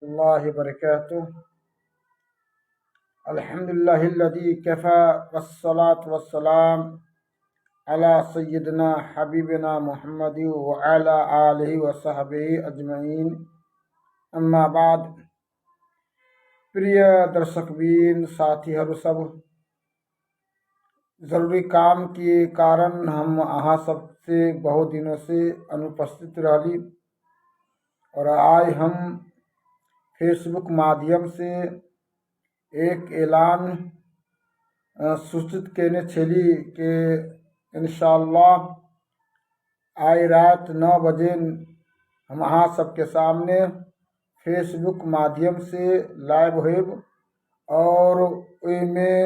اللہ وبرکاتہ۔ الحمدللہ الذی کفا والصلاة والسلام علی سیدنا حبیبنا محمد وعلی آلہ وصحبہ اجمعین، اما بعد। प्रिय दर्शकबीन साथीहरू सब, जरूरी काम के कारण हम अहाँ सबसे बहुत दिनों से अनुपस्थित रही और आज हम फेसबुक माध्यम से एक ऐलान सूचित केने छली कि इंशाअल्लाह आज रात 9 बजे हम अहाँ सबके सामने फेसबुक माध्यम से लाइव होब और में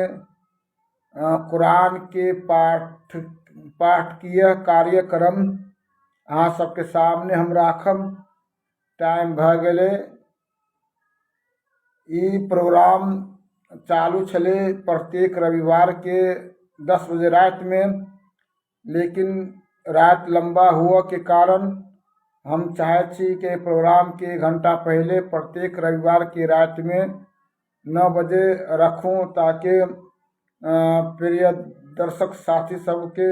कुरान के पाठकीय कार्यक्रम अहाँ सबके सामने हम राखब। टाइम भ गेले, ई प्रोग्राम चालू छले प्रत्येक रविवार के 10 बजे रात में, लेकिन रात लंबा हुआ के कारण हम चाहे छी कि प्रोग्राम के 1 घंटा पहले प्रत्येक रविवार की रात में 9 बजे रखूं, ताकि प्रिय दर्शक साथी सबके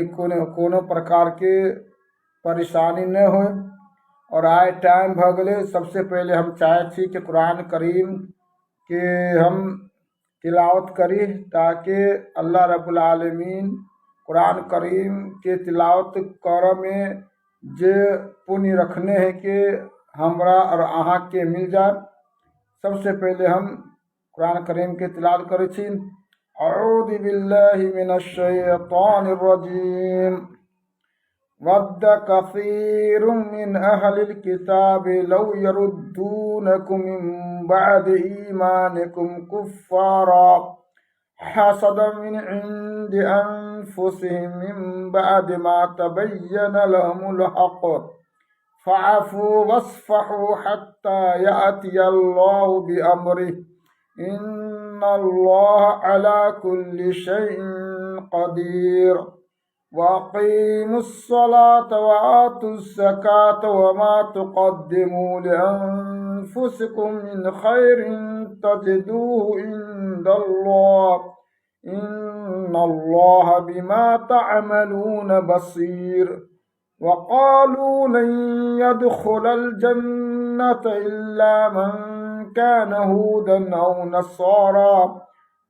कोनो प्रकार के परेशानी न हो। और आज टाइम भ गए। सबसे पहले हम चाहे छी कि कुरान करीम के हम तिलावत करी, ताकि अल्लाह रब्बुल आलमीन कुरान करीम के तिलावत कर में जे पुण्य रखने हैं कि हमरा और अहाँ के मिल जाए। सबसे पहले हम कुरान करीम के तिलावत करे छी। अऊज़ु बिल्लाहि मिनश शैतानिर रजीम। वद्द कसीरुम मिन अहलिल किताबि लौ यरुद्दूनकुम मिन बअदि ईमानिकुम कुफ्फारा हसदन मिन इंदि अनफुसिहिम मिन बअदि मा तबय्यन लहुमुल हक़ फ़अफ़ू वस्फ़हू हत्ता यअतियल्लाहु बिअम्रिहि इन्नल्लाह अला कुल्लि शैइन क़दीर। वअक़ीमुस्सलात वआतुज़्ज़कात वमा तुक़द्दिमू लिअन्फ़ुसिकुम मिन खैरिन तजिदूहु इंदल्लाह इन्नल्लाह बिमा तअमलून बसीर। वक़ालू लन यदखुलल जन्नत इल्ला मन कान हूदन औ नसारा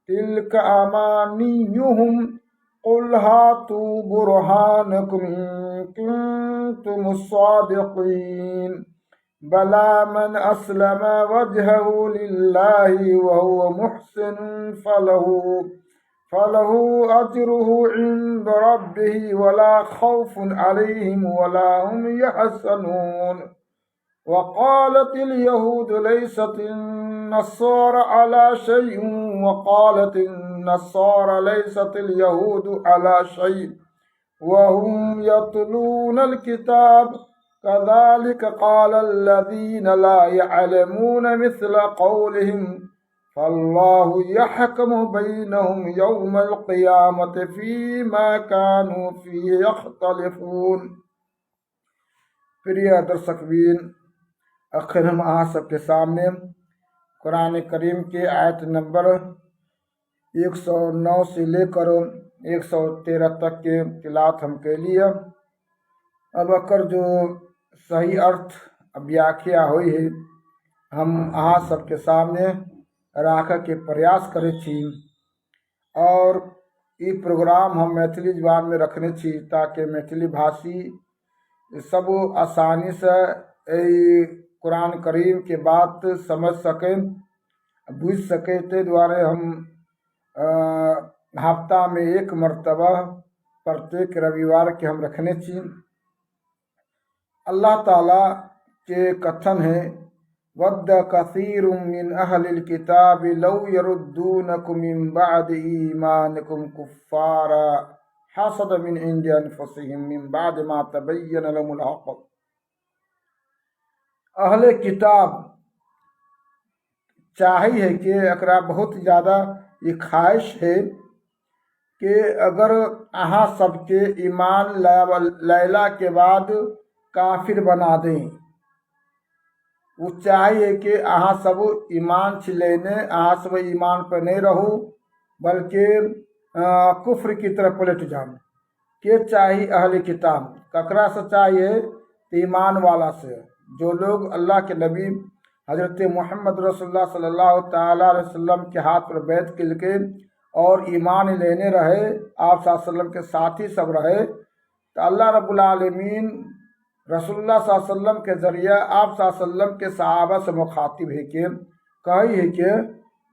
तिल्क अमानियुहुम क़ुल हातू बुरहानकुम इन कुन्तुम सादिक़ीन। बला मन अस्लम वजहहु लिल्लाहि वहुव मुहसिन फलहु अज्रुहु इंद रब्बिहि वला खौफुन अलैहिम वला हुम यहज़नून। वक़ालतिल यहूदु लैसतिन नस्सारा अला शैइन वक़ालतिन नस्सारा लैसतिल यहूदु अला शैइन वहुम यतलूनल किताब कज़ालिक क़ालल्लज़ीन ला यअलमून मिस्ल क़ौलिहिम फ़ल्लाहु यहकुमु बैनहुम यौमल क़ियामति फ़ीमा कानू फ़ीहि यख्तलिफ़ून। प्रिय दर्शकबीन, आखिर हम अहाँ सबके सामने कुरान करीम के आयत नंबर 109 से लेकर 113 तक के तिलावत हम के लिए। अब अकर जो सही अर्थ व्याख्या हुई है हम अहाँ सबके सामने राख के प्रयास करे छी। और ये प्रोग्राम हम मैथिली जबान में रखने छी, ताकि मैथिली भाषी सब आसानी से कुरान करीम के बात समझ सकें, बुझ सके। ते द्वारे हम हफ्ता में 1 मरतबा प्रत्येक रविवार के हम रखने छी। अल्लाह ताला के कथन है, वद्द कसीरुम मिन अहलिल किताबि लौ यरुद्दूनकुम मिन बअदि ईमानिकुम कुफ्फारा हसदन मिन इंदि अनफुसिहिम मिन बअदि मा तबय्यन लहुमुल हक़। अहले किताब चाहिए है कि एकरा बहुत ज़्यादा ये ख्वाहिश है कि अगर अहाँ सबके ईमान लायला के बाद काफिर बना दें, वो चाहिए कि अहाँ सब ईमान लेने अहाँ सब ईमान पर नहीं रहो बल्कि कुफ्र की तरफ पलट जाओ। के चाहिए अहले किताब ककरा से चाहिए तो ईमान वाला से, जो लोग अल्लाह के नबी हज़रत मोहम्मद रसूलुल्लाह सल्लल्लाहु ताला अलैहि वसल्लम के हाथ पर बैठ के के और ईमान लेने रहे, आप सल्लल्लाहु अलैहि वसल्लम के साथी सब रहे, तो अल्लाह रब्बुल आलमीन रसूलुल्लाह सल्लल्लाहु अलैहि वसल्लम के ज़रिए आप सल्लल्लाहु अलैहि वसल्लम के सहाबा से मुखातिब है के कही है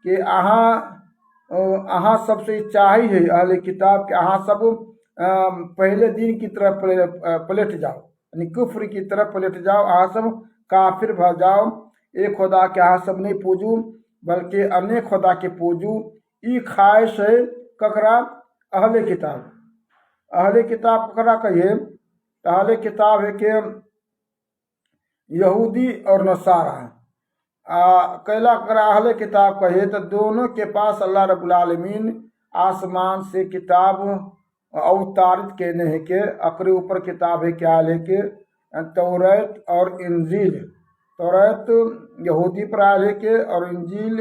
कि अहाँ सबसे चाही है अहले किताब के अहाँ सब पहले दिन की तरफ पलट जाओ, यानी कुफ्र की तरफ पलट जाओ, अहाँ सब काफिर भ जाओ, एक खुदा के अहाँ सब नहीं पूजू बल्कि अन्य खुदा के पूजू। ई ख्वाहिश है ककरा अहले किताब। अहले किताब ककरा कहिए तो अहले किताब है कि यहूदी और नसारा कैला करा अहले किताब कहे तो दोनों के पास अल्लाह रब्बुल आलमीन आसमान से किताब अवतारित कहने हैं कि अकरे ऊपर किताब है क्या लेके तौरात और इंजील। तौरात यहूदी पर आयल है के और इंजील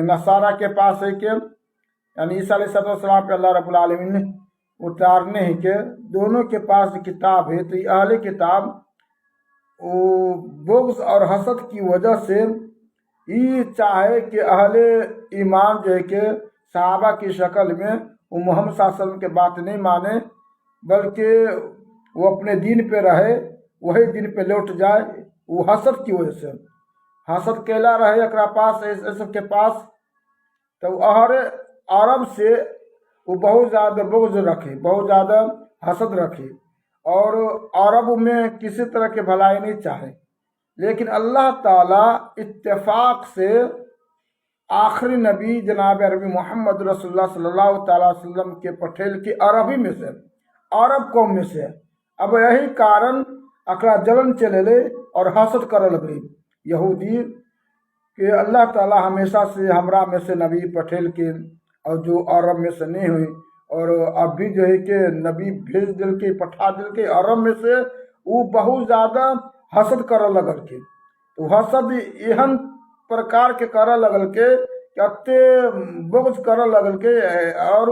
नसारा के पास है के, यानी ईसा अलैहिस्सलाम पे अल्लाह रब्बुल आलमीन उतारने हैं के दोनों के पास किताब है। तो अहले किताब बुग़्ज़ और हसद की वजह से ये चाहे कि अहले ईमान जो है कि सहाबा की शक्ल में वो मोहम्मद सल्लल्लाहु अलैहि वसल्लम के बात नहीं माने बल्कि वो अपने दीन पे रहे, वही दिन पे लौट जाए, वो हसद की वजह से हसद केला रहे एकरा पास सब के पास। तो अहर अरब से वो बहुत ज़्यादा बुग़्ज़ रखे, बहुत ज़्यादा हसद रखे और अरब में किसी तरह के भलाई नहीं चाहे, लेकिन अल्लाह ताला इत्तेफाक से आखिरी नबी जनाब अरबी मोहम्मद रसूलुल्लाह सल्लल्लाहु ताला अलैहि वसल्लम के पठेल की अरबी में से, अरब कौम में से। अब यही कारण अकरा जलन चले और हसद कर लगे यहूदी कि अल्लाह ताला हमेशा से हमरा में से नबी पठेल के और जो अरब में से नहीं हुई और अब भी जो है कि नबी भेज दिल के पठा दिल के अरब में से, वो बहुत ज़्यादा हसद कर लगल के। तो हसद एहन प्रकार के कर लगल के अत्ते बुग़्ज़ कर लगल के और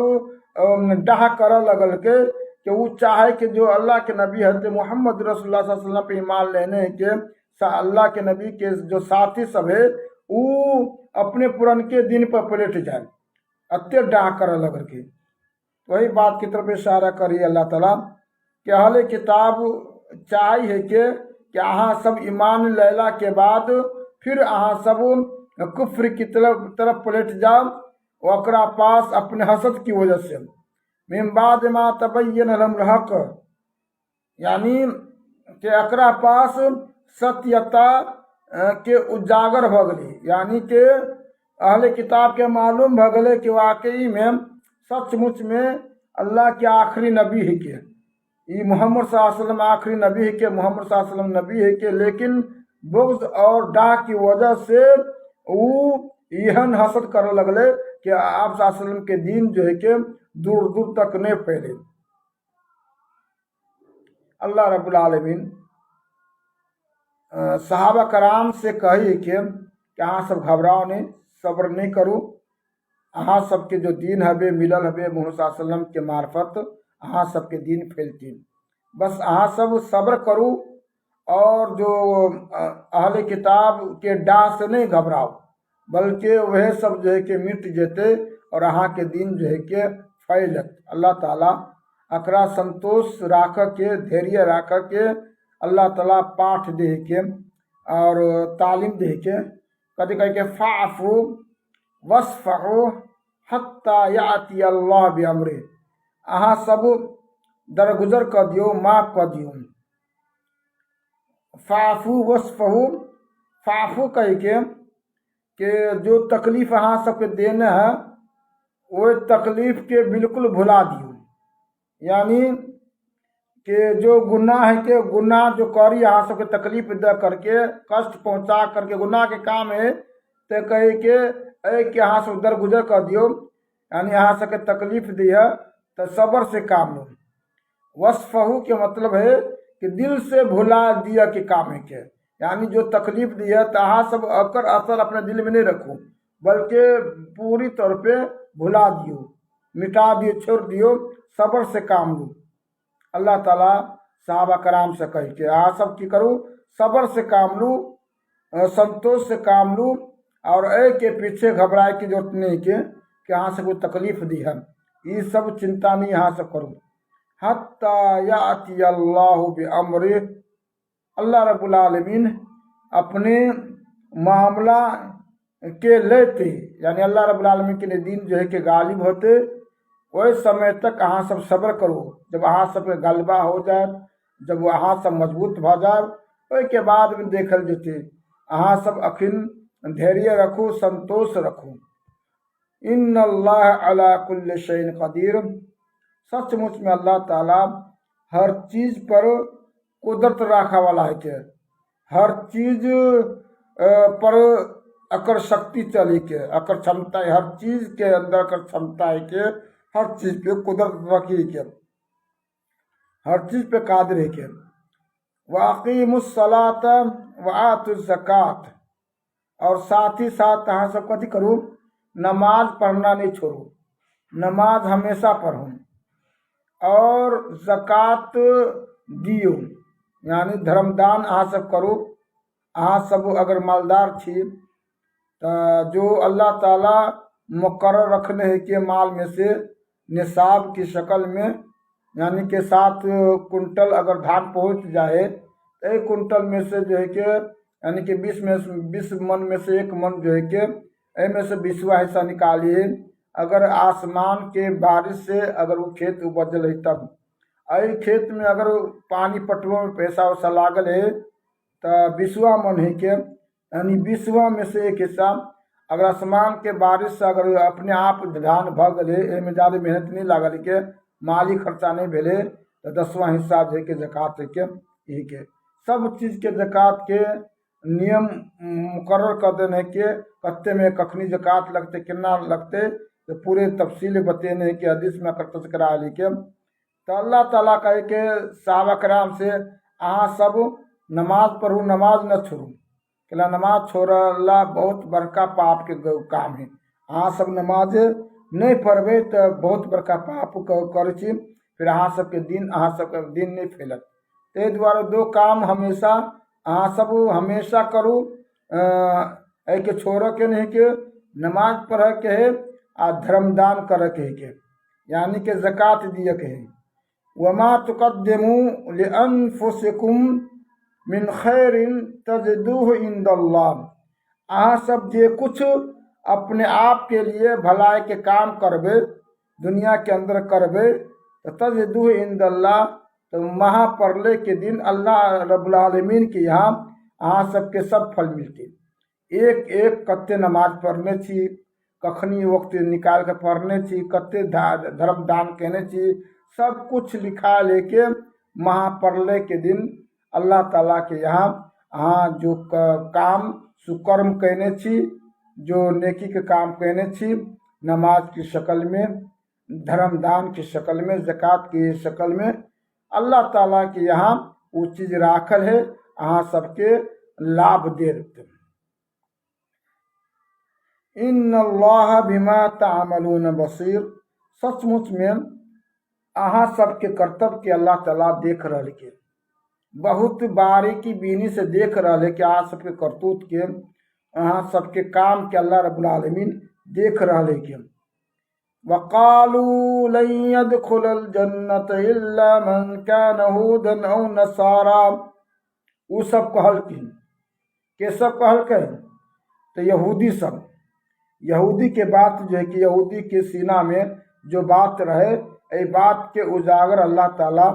डाह कर लगल के कि वो चाहे कि जो अल्लाह के नबी हज़रत मोहम्मद रसूलुल्लाह सल्लल्लाहु अलैहि वसल्लम पे ईमान लेने के अल्लाह के नबी के जो साथी सब है वो अपने पुरन के दिन पर पलट जाए, अत्ते डाह कर लगल के। वही बात की तरफ इशारा करी अल्लाह ताला कि अहले किताब चाहिए कि अहाँ सब ईमान लैला के बाद फिर अहाँ सब कुफ्र की तरफ पलट जाओ ओकरा पास अपने हसद की वजह से। मिन बाद मा तबय्यन लहुमुल हक, यानी कि एकरा पास सत्यता के उजागर भ गई, यानी कि अहले किताब के मालूम भ गए कि वाकई में सचमुच में अल्लाह के आखिरी नबी है के ये मोहम्मद सल्लल्लाहु अलैहि वसल्लम आखिरी नबी है के मोहम्मद सल्लल्लाहु अलैहि वसल्लम नबी है के, लेकिन बुग़्ज़ और डाह की वजह से वो एहन हसद कर लगले कि आप सल्लल्लाहु अलैहि वसल्लम के दीन जो है कि दूर दूर तक नहीं फैले। अल्लाह रब्बुल आलमीन सहाबा कराम से कही कि अहाँ सब घबराओ नहीं, सब्र नहीं करूँ, अहाँ सबके जो दीन हबे मिलल हबे मोहम्मद सल्लल्लाहु अलैहि वसल्लम के मार्फत अहाँ सबके दीन फैलती, बस अहाँ सब सब्र करूँ और जो अहले किताब के डाह से नहीं घबराओ बल्कि वह सब जो है कि मिट जेते और अहाँ के दीन जो है कि फैलत। अल्लाह ताला अकरा संतोष राख के धैर्य राख के अल्लाह ताला पाठ दे के और तालीम दे के कभी कह के फ़ाफ़ू वस्फ़ू हत्ता याति अल्लाह बिअम्रे, अहाँ सब दरगुजर कर दियो, माफ़ कर दियो। फ़ाफ़ू वस्फ़ू, फ़ाफ़ू कह के जो तकलीफ़ अहाँ सबके देने है वो तकलीफ़ के बिल्कुल भुला दियो, यानी कि जो गुनाह है के गुनाह जो करी अहाँ सबके तकलीफ़ दे करके कष्ट पहुँचा करके गुनाह के काम है तो कहे कि अहाँ सब दरगुजर कर दियो, यानी अहाँ सबके तकलीफ़ दी है तो सब्र से काम लो। वस्फ़हू के मतलब है कि दिल से भुला दिया कि काम है के, یعنی جو تکلیف دی ہے تہاں سب اکر اثر اپنے دل میں نہیں رکھو، بلکہ پوری طور پہ بھلا دیو، مٹا دیو، چھوڑ دیو، صبر سے کام لو۔ اللہ تعالیٰ صحابہ کرام سے کہی کہ آ سب کی کرو، صبر سے کام لو، संतोष से काम लूँ اور اے کے پیچھے گھبرائے کی ضرورت نہیں کہ یہاں سے کوئی تکلیف دی ہے، یہ سب چنتا نہیں یہاں سے کروں۔ حتی یاتی اللہ بامرہ، اللہ رب العالمین اپنے معاملہ کے لیتے، یعنی اللہ رب العالمین کے دین جو ہے کہ غالب ہوتے، وہی سمے تک اہاں سب صبر کرو۔ جب اہاں سب کے غلبہ ہو جائے، جب وہ اہاں سب مضبوط ہو جائے، وہی کے بعد میں دیکھل جاتے اہاں سب اخن دھیریہ رکھو، संतोष رکھو۔ ان اللہ علی کل شیء قدیر، سچ مچ میں اللہ تعالیٰ ہر چیز پر قدرت رکھا والا ہے کہ ہر چیز پر اکر شکتی چلی کے اکر क्षमता ہے، ہر چیز کے اندر اکر क्षमता ہے کہ ہر چیز پہ قدرت رکھی کہ ہر چیز پہ قادر ہے کہ وَأَقِيمُوا الصَّلَاةَ وَآتُوا الزَّكَاةَ، اور ساتھ ہی ساتھ ہاں سب کتی کرو، نماز پڑھنا نہیں چھوڑو، نماز ہمیشہ پڑھو، اور زکوٰۃ دیو، یعنی دھرم دان آ سب کرو۔ آ سب اگر مالدار تھی تو جو اللہ تعالیٰ مقرر رکھنے ہے کہ مال میں سے نصاب کی شکل میں، یعنی کہ 7 کنٹل اگر دھان پہنچ جائے تو 1 کنٹل میں سے جو ہے کہ یعنی کہ 20 من میں سے 1 من جو ہے کہ اے میں سے 20واں حصہ نکالیے۔ اگر آسمان کے بارش سے اگر وہ کھیت اپجل ہے تب، اے کھیت میں اگر پانی پٹوا میں پیسہ ویسا لاگل ہے تو 20واں من ہے کہ یعنی 20واں میں سے 1 حصہ اگر آسمان کے بارش سے اگر اپنے آپ دھان بھگ گلے، اے میں زیادہ محنت نہیں لاگل کہ مالی خرچہ نہیں بھیلے تو 10واں حصہ جو ہے کہ زکوٰۃ ہے کہ یہی کہ سب چیز کے زکوٰۃ کے نیم مقرر کر دینے کہ کتے میں کخنی زکوٰۃ لگتے کنا لگتے تو پورے تفصیل بتینے کہ حدیث میں اگر تذکرہ علی کے تو اللہ تعالیٰ کہے کہ صحابہ کرام سے آہاں سب نماز پڑھو، نماز نہ چھوڑو، کہ نماز چھوڑا اللہ بہت بڑکا پاپ کے کام ہے۔ آہاں سب نماز نہیں پڑھبے تو بہت بڑکا پاپ کر چی، پھر آہاں سب کے دین آہاں سب کے دین نہیں پھیلت۔ تے دوارا 2 کام ہمیشہ آہاں سب ہمیشہ کرو، اے کہ چھوڑو کے نہیں کہ نماز پڑھ کے ہے اور دھرم دان کر کے ہے کہ یعنی کہ زکوٰۃ دیا کہ ہے۔ وما تقدموا لانفسکم من خیر تجدوہ عند اللہ، آہاں سب جو کچھ اپنے آپ کے لیے بھلائی کے کام کربے، دنیا کے اندر کربے تو تجدوہ عند اللہ، تو مہا پرلے کے دن اللہ رب العالمین کے یہاں آہاں سب کے سب پھل ملتے۔ ایک کتے نماز پڑھنے چھی، کخنی وقت نکال کے پڑھنے چھی، کتے دھرم دان کہنے چھی، سب کچھ لکھا لے کے مہا پرلے کے دن اللہ تعالیٰ کے یہاں ہاں جو کام سکرم کہنے چھی، جو نیکی کے کام کہنے چھی، نماز کی شکل میں، دھرم دان کی شکل میں، زکوٰۃ کی شکل میں، اللہ تعالیٰ کے یہاں وہ چیز راکھل ہے، ہاں سب کے لابھ دے رہتے۔ ان اللہ بما تعملون بصیر، سچ مچ میں آہاں سب کے کرتب کے اللہ تعالیٰ دیکھ رہے کے بہت باریکی بینی سے دیکھ رہے کہ آہاں سب کے کرتوت کے، آہاں سب کے کام کے اللہ رب العالمین دیکھ رہے کہ وَقَالُوا لَن يَدْخُلَ الْجَنَّةَ إِلَّا مَنْ كَانَ هُودًا أَوْ نَصَارَىٰ، وہ سب کہل کہ سب کہل کہ تو یہودی کے بات جو ہے کہ یہودی کے سینہ میں جو بات رہے، اے بات کے اجاگر اللہ تعالیٰ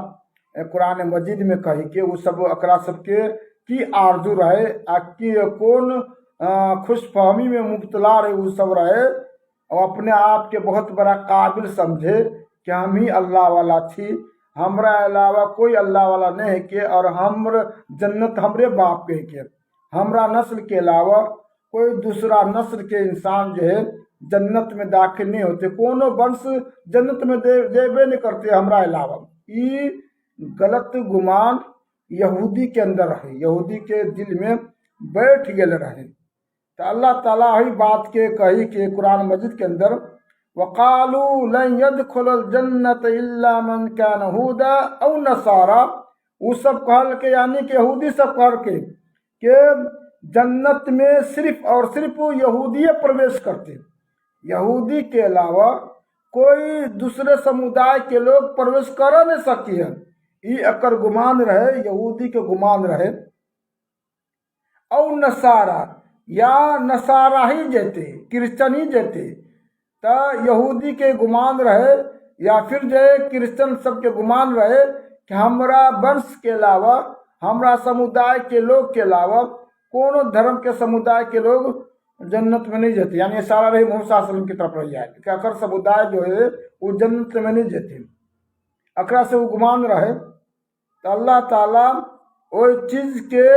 قرآن مجید میں کہی کہ وہ سب اکرا سب کے کی آرزو رہے، کی کون خوش فہمی میں مبتلا رہے، وہ سب رہے اور اپنے آپ کے بہت بڑا قابل سمجھے کہ ہم ہی اللہ والا تھی، ہمرا علاوہ کوئی اللہ والا نہیں ہے کہ، اور ہمر جنت ہمرے باپ کے کہ ہمرا نسل کے علاوہ کوئی دوسرا نسل کے انسان جو ہے جنت میں داخل نہیں ہوتے، کونوں ونش جنت میں دیبے نہیں کرتے ہمرا علاوہ۔ یہ غلط گمان यहूदी के अंदर रहे, यहूदी के दिल में बैठ गेल रहे। तो अल्लाह ताला ही बात के कही कि कुरान मजिद के अंदर वक़ालू लन यदखुलल जन्नत इल्ला मन कान हुदा औ नसारा, वो सब कहल के यानी कि यहूदी सब कहल के जन्नत में सिर्फ और सिर्फ यहूदी प्रवेश करते, यहूदी के अलावा कोई दूसरे समुदाय के लोग प्रवेश कर नहीं सकी है। ये अकर गुमान रहे, यहूदी के गुमान रहे। और नसारा या नसारा ही जेते, क्रिश्चन ही जेते, तो यहूदी के गुमान रहे या फिर जो क्रिश्चन सबके गुमान रहे कि हमरा वंश के अलावा, हमरा समुदाय के लोग के अलावा कोनो धर्म के समुदाय के लोग जन्नत में नहीं जाते, यानी सारा रही मोहम्मद सल्लल्लाहु अलैहि वसल्लम की तरफ रह जाए कि अकर समुदाय जो है वो जन्नत में नहीं जाते, अकरा से वो गुमान रहे। तो अल्लाह ताला वो चीज़ के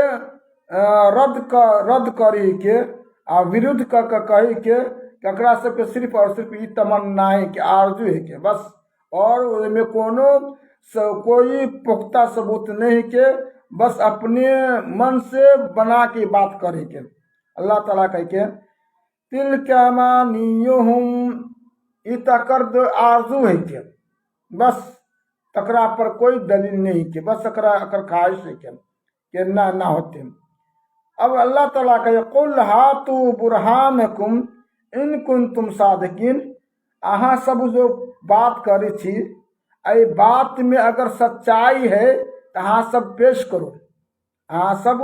रद्द करी के आ विरुद्ध कही के ककरा सबके सिर्फ और सिर्फ ई तमन्ना है कि आरजू है के बस, और उसमें कोनो कोई पुख्ता सबूत नहीं के, बस अपने मन से बना के बात करे के। अल्लाह ताला कह के तिल क्या मानियुहुम, ई तकर दो आरजू है के बस, तकरा पर कोई दलील नहीं के, बस अकरा अकर ख्वाहिश है के ना होते। अब अल्लाह ताला कहे कुल हातु बुरहानकुम इन कुंतुम सादिकीन, अहाँ सब जो बात करे छी एहि बात में अगर सच्चाई है तो अहाँ सब पेश करो, अहाँ सब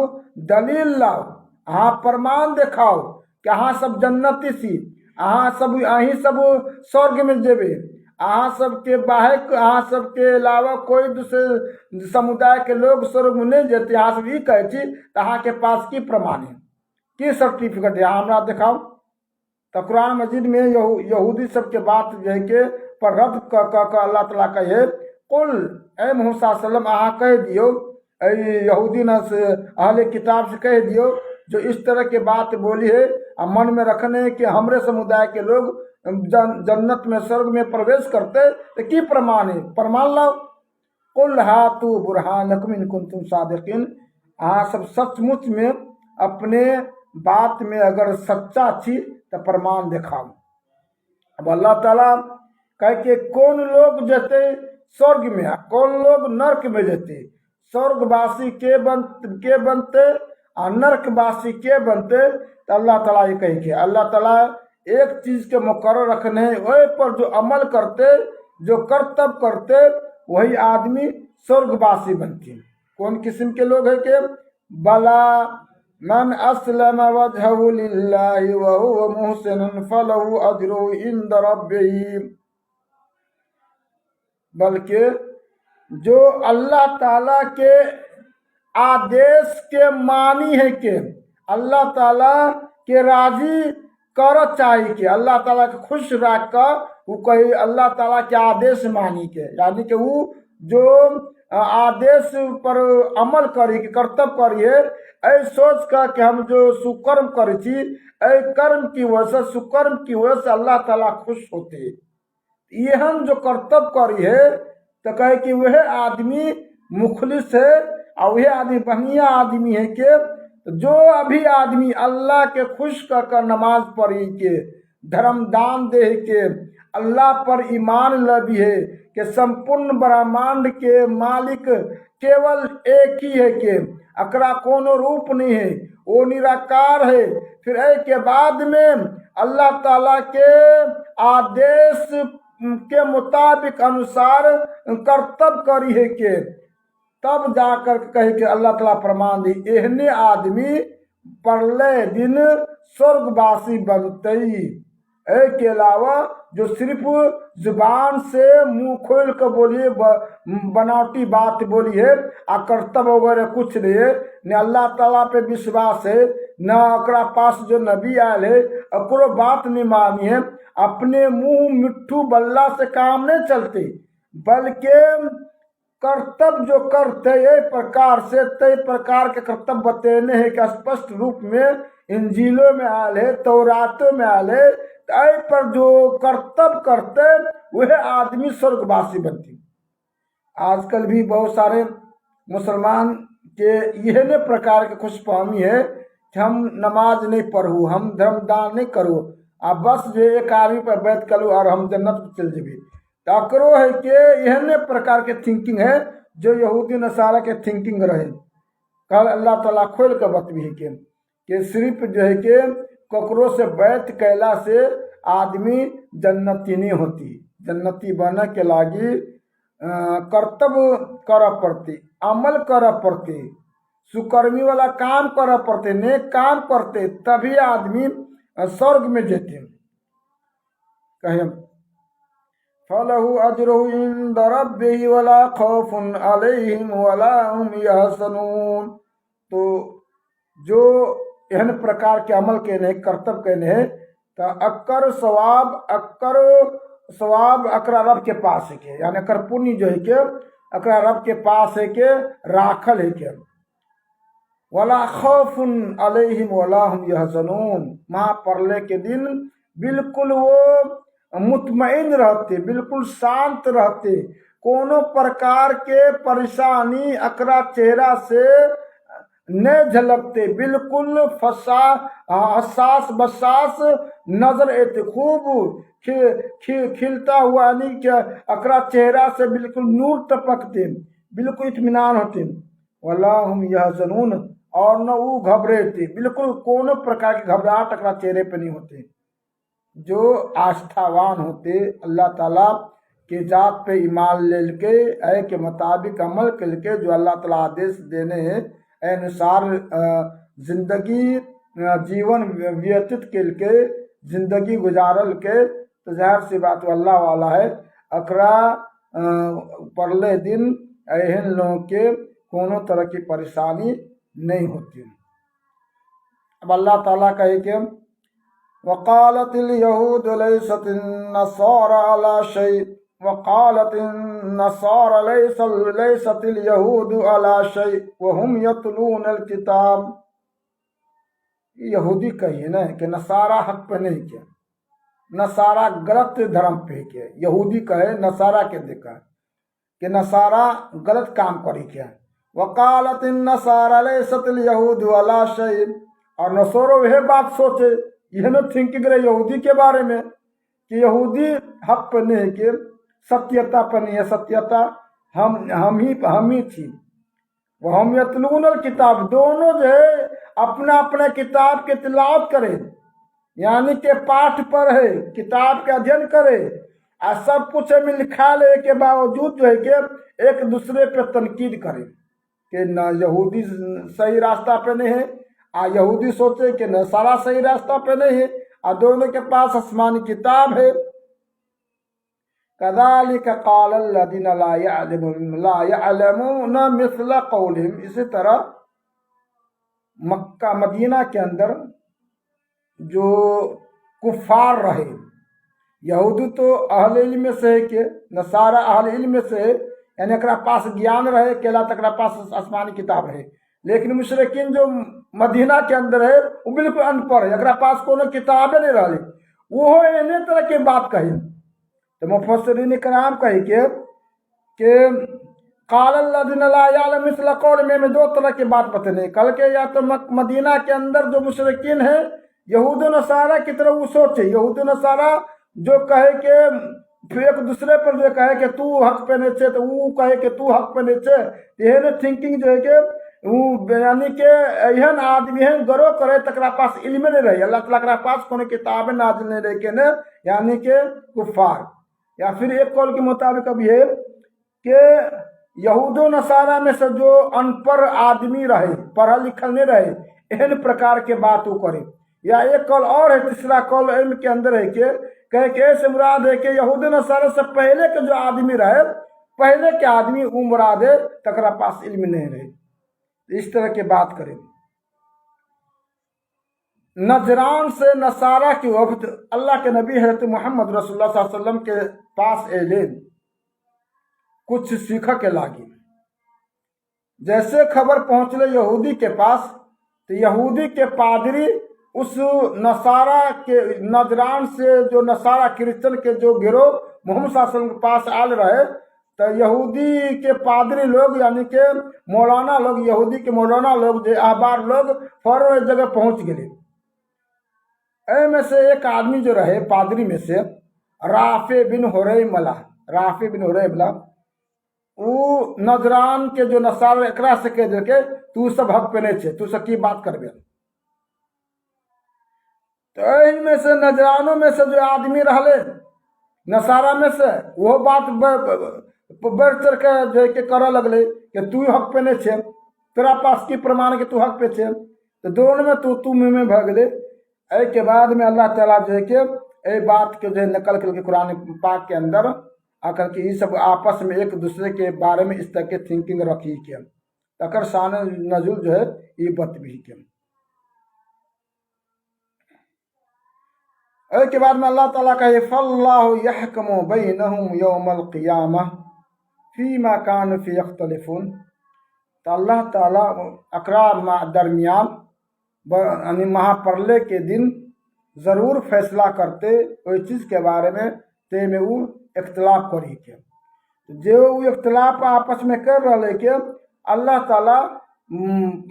दलील लाओ, अहाँ प्रमाण देखाओ कि अहाँ सब जन्नती छी, अहाँ सब अहीं सब स्वर्ग में जेबे, अहाँ सबके बाहर अहाँ सबके अलावा कोई दूसरे समुदाय के लोग स्वर्ग में नहीं जेते, अहाँ सब ई कहै छी तो अहाँ के पास की प्रमाण है, की सर्टिफिकेट है, हमरा दिखाओ। तो कुरान मजीद में यहूदी सबके बात जो है के पर रद्द क अल्लाह ताला कहे कुल ए मोहम्मद सल्लल्लाहु अलैहि वसल्लम अहाँ कह दियो, यहूदी न से अहले किताब से कह दियो जो इस तरह के बात बोली है और मन में रखने कि हमरे समुदाय के लोग जन्नत में स्वर्ग में प्रवेश करते, तो की प्रमाण है, प्रमाण लाओ। कुल हातु बुरहानकुम इन कुंतुम सादिकीन, अहाँ सब सचमुच में अपने बात में अगर सच्चा छी तो प्रमाण दिखाओ। अब अल्लाह ताला कह के कौन लोग जते स्वर्ग में, कौन लोग नरक में जते, स्वर्गवासी के बनते और नरकवासी के बनते। तो अल्लाह ताला ये कह के अल्लाह ताला एक चीज के मुकर्रर रखने वही पर जो अमल करते, जो कर्तव्य करते, वही आदमी स्वर्गवासी बनते। कौन किस्म के लोग है के बला मन अस्लम वजहहु लिल्लाहि व हुवा मुहसिनुन फलहु अजरुहु इंद रब्बिही, बल्कि जो अल्लाह ताला के आदेश के मानी है के अल्लाह ताला के राजी कर चाहिए के अल्लाह ताला के खुश रख कर वो कही अल्लाह ताला के आदेश मानी के, यानी कि वो जो आदेश पर अमल करी के कर्तव्य करिए ऐ सोच कर कि हम जो सुकर्म करी थी ऐ कर्म की वजह से सुकर्म की वजह से अल्लाह ताला खुश होते। ये हम जो कर्तव्य करी है तो कहे कि वह आदमी मुखलिस है और वह आदमी बढ़िया आदमी है के जो अभी आदमी अल्लाह के खुश कर नमाज पढ़ी के, धर्म दान दे के, अल्लाह पर ईमान लबी है कि संपूर्ण ब्रह्मांड के मालिक केवल एक ही है के अकरा कोनो रूप नहीं है, वो निराकार है। फिर के बाद में अल्लाह ताला के आदेश के मुताबिक अनुसार कर्तव्य करी है के तब जाकर कहे कि अल्लाह ताला प्रमाण दी एहने आदमी परले दिन स्वर्गवासी बनते। के अलावा जो सिर्फ जुबान से मुंह खोल कर बोलिए बनावटी बात बोली है आ कर्तव्य वगैरह कुछ नहीं है, न अल्लाह ताला पे विश्वास है, न अकरा पास जो नबी आयल है अकरो बात नहीं मानी है, अपने मुंह मिट्ठू बल्ला से काम नहीं चलते, बल्कि कर्तव्य जो करते ये प्रकार से तय प्रकार के कर्तव्य बतेने हैं कि स्पष्ट रूप में इंजीलों में आयल है, तौरातों में आयल है, तय पर जो कर्तव्य करते वह आदमी स्वर्गवासी बनती। आजकल भी बहुत सारे मुसलमान کہ یہ प्रकार के खुश फहमी है कि हम नमाज नहीं पढ़ू, हम धर्मदान नहीं करू, आ बस जे एक आदमी पर बैठ करू और हम जन्नत में चल जेबी। तकरो है कि एहने प्रकार के थिंकिंग है जो यहूदी नसारा के थिंकिंग रहे। कल अल्लाह ताला खोल के बतबी है कि सिर्फ जो है कि ककरो से बैठ कैला से आदमी जन्नती नहीं होती। जन्नती बने के लागी कर्तव्य कर पड़ती, अमल कर पड़ते, सुकर्मी वाला काम कर पड़ते, नेक काम करते, तभी आदमी स्वर्ग में जेते। कहे फलहु अजरुहु इंद रब्बिही वला खौफुन अलैहिम वला हुम यहज़नून। तो जो एहन प्रकार के अमल के नहीं, कर्तव्य के नहीं, तो अक्कर सवाब अकरा रब के पास है के, यानी अकर पुण्य जो है के अकरा रब के पास है के राखल है के। वला खौफुन अलैहिम वला हुम यहज़नून। वहाँ परले के दिन बिल्कुल वो मुतमईन रहते, बिल्कुल शांत रहते, कोनो प्रकार के परेशानी अकरा चेहरा से न झलकते, बिल्कुल हसास बसास नजर आते, खूब खिलता हुआ यानी कि अकरा चेहरा से बिल्कुल नूर टपकते, बिल्कुल इत्मीनान होते। वला हुम यहज़नून, और न वो घबरेते, बिल्कुल कोनो प्रकार की घबराहट अकरा चेहरे पे नहीं होते। जो आस्थावान होते, अल्लाह ताला के जात पे ईमान ले के ऐ के मुताबिक अमल करके जो अल्लाह ताला आदेश देने हैं अनुसार जिंदगी जीवन व्यतीत करके जिंदगी गुजारल के, तो जाहिर सी बात अल्लाह वाला है। अकरा परले दिन एहन लोगों के कोनो तरह की परेशानी नहीं होती। अब अल्लाह ताला कहे कि वक़ालतिल यहूद लैसतिन नसारा अला शै, वक़ालतिन नसारा लैसतिल यहूद अला शै वहुम यतलूनल किताब। यहूदी कहिए ना कि नसारा हक पे नहीं किया, नसारा गलत धर्म पे किया। यहूदी कहे नसारा के देखा कि नसारा गलत काम करी किया। वक़ालतिन नसारा लैसतिल यहूद अला शै, और नसोरो वह बात सोचे, यह न थिंकिंग रहे यहूदी के बारे में कि यहूदी हक पर नहीं कि सत्यता पर नहीं है, सत्यता हम ही थी। वह हम यतलूनल किताब, दोनों जो है अपना अपना किताब के तिलावत करे, यानी के पाठ पढ़े, किताब के अध्ययन करे, और सब कुछ में लिखा ले के बावजूद जो है कि एक दूसरे पे तनकीद करे कि न यहूदी सही रास्ता पे नहीं है, यहूदी सोचे कि नसारा सही रास्ता पे नहीं है, और दोनों के पास आसमानी किताब है। कज़ालिक क़ालल्लज़ीना ला यअलमूना मिस्ला क़ौलिहिम। इसी तरह मक्का मदीना के अंदर जो कुफ़ार रहे, यहूदी तो अहले इल्म से है कि नसारा अहले इल्म से है, यानी एकरा पास ज्ञान रहे केला तकरा पास आसमानी किताब है। लेकिन मुशरिकीन जो मदीना के अंदर है वो बिल्कुल अनपढ़ है, एकरा पास कोनो किताबें नहीं रही, वो एने तरह के बात कही। तो मुफस्सिरीन कराम कही कि क़ालल्लज़ीना ला यअलमूना मिस्ला क़ौलिहिम में दो तरह की बात बतने। कल के या तो मदीना के अंदर जो मुशरिकीन है यहूद नसारा की तरह वो सोचे, यहूद नसारा जो कहे कि एक दूसरे पर जो कहे कि तू हक पे नहीं छे, तो वो कहे कि तू हक पे नहीं छे, यह थिंकिंग जो है कि यानी के एहन आदमी है गरो करे तकरा पास इल्म नहीं रही, अल्लाह ताला के पास कोनो किताब नाजिल नहीं रही के न, यानी के कुफार। या फिर एक कौल के मुताबिक अब ये कि यहूदो नसारा में से जो अनपढ़ आदमी रहे, पढ़ा लिखल नहीं रहे, एहन प्रकार के बात वो करे। या एक कौल और है, तीसरा कौल इल्म के अंदर है कि कहे कि ऐसे मुराद है कि यहूद नसारा से पहले के जो आदमी रहे, पहले के आदमी वो मुराद है तकरा पास इल्म नहीं रहे। इस तरह की बात करें। नजरान से नसारा की वफ्द अल्लाह के नबी हज़रत मोहम्मद रसूलुल्लाह सल्लल्लाहु अलैहि वसल्लम के पास एले कुछ सीख के लागी। जैसे खबर पहुंचले यहूदी के पास, तो यहूदी के पादरी उस नसारा के नजरान से जो नसारा क्रिश्चन के जो गिरोह मोहम्मद सल्लल्लाहु अलैहि वसल्लम के पास आल रहे, तो यहूदी के पादरी लोग यानी के मौलाना लोग, यहूदी के मौलाना लोग, अहबार लोग फौरन एक जगह पहुंच गए। में से एक आदमी जो रहे पादरी में से, राफे बिन हुरैमला, राफे बिन हुरैमला, वो नजरान के जो नसार एकरा से कह दे के तू सब हक पे नहीं छे, तू सब की बात करबे। तो में से नजरानों में से जो आदमी रहले नसारा में से, वो बात बढ़ चढ़ के जो के करे लगले कि तू हक पे नहीं छे, तेरा पास की प्रमाण के तू हक पे छे। तो दोनों में तू में भाग दे। के बाद में अल्लाह ताला जो है कि बात के जो नकल करके कुरान पाक के अंदर आकर के ये सब आपस में एक दूसरे के बारे में इस तरह के थिंकिंग रखी के तकर शान नजुल जो है ये बत भी के। के बाद में अल्लाह ताला कहे फल्लाहु यहकमु बैनहुम यौमल क़ियामह फीमा कानु फी यख्तलिफून। तो अल्लाह ताला अकरा दरमियान यानी महाप्रलय के दिन जरूर फैसला करते कोई चीज़ के बारे में ते में वो इख्तलाफ करी के जो वो इख्तलाफ आपस में कर रहे के अल्लाह ताला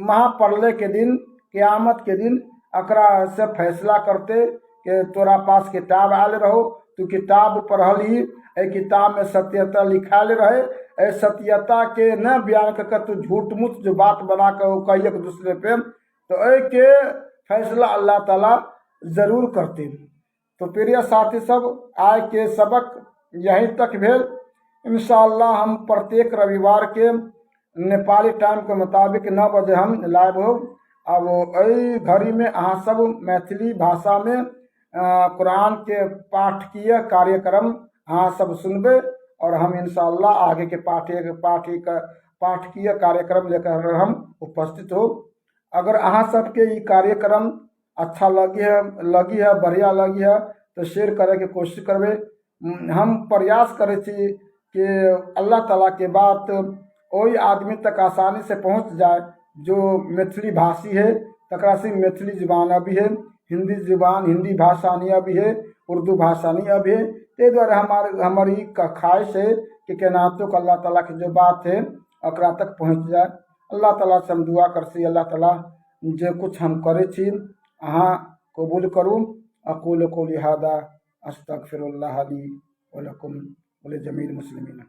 महाप्रलय के दिन क़यामत के दिन अकरा से फैसला करते कि तोरा पास किताब आल रहो, तू किताब पढ़ली, ए किताब में सत्यता लिखाल रहे, ए सत्यता के न बयान कर तू झूठ मूठ जो बात बना कर कही एक दूसरे पे, तो ए के फैसला अल्लाह ताला जरूर करते। तो प्रिय साथी सब आज के सबक यहीं तक भेल। इंशाअल्लाह हम प्रत्येक रविवार के नेपाली टाइम के मुताबिक 9 बजे हम लाइव हो। अब एहि घड़ी में अहाँ सब मैथिली भाषा में कुरान के पाठकीय कार्यक्रम अहाँ सब सुनबे और हम इंशाअल्लाह आगे के पाठकीय कार्यक्रम लेकर हम उपस्थित हो। अगर अहाँ सबके ये कार्यक्रम अच्छा लगी है बढ़िया लगी है तो शेयर करे के कोशिश करबे। हम प्रयास करे छी कि अल्लाह ताला के बात वही आदमी तक आसानी से पहुंच जाए जो मैथिली भाषी है, तकरा से मैथिली जुबान अभी है, हिंदी भाषा नहीं अभी है, उर्दू भाषा नहीं अभी है। ते द्वारा हमारी ख्वाहिश है कि केनातो अल्लाह ताला की जो बात है अकरा तक पहुँच जाए। अल्लाह ताला से हम दुआ करसी अल्लाह ताला जो कुछ हम करे छी अहाँ कबूल करूँ। अक़ूलु क़ौली हादा अस्तग़फिरुल्लाह ली व लकुम व लिजमील मुस्लिमीन।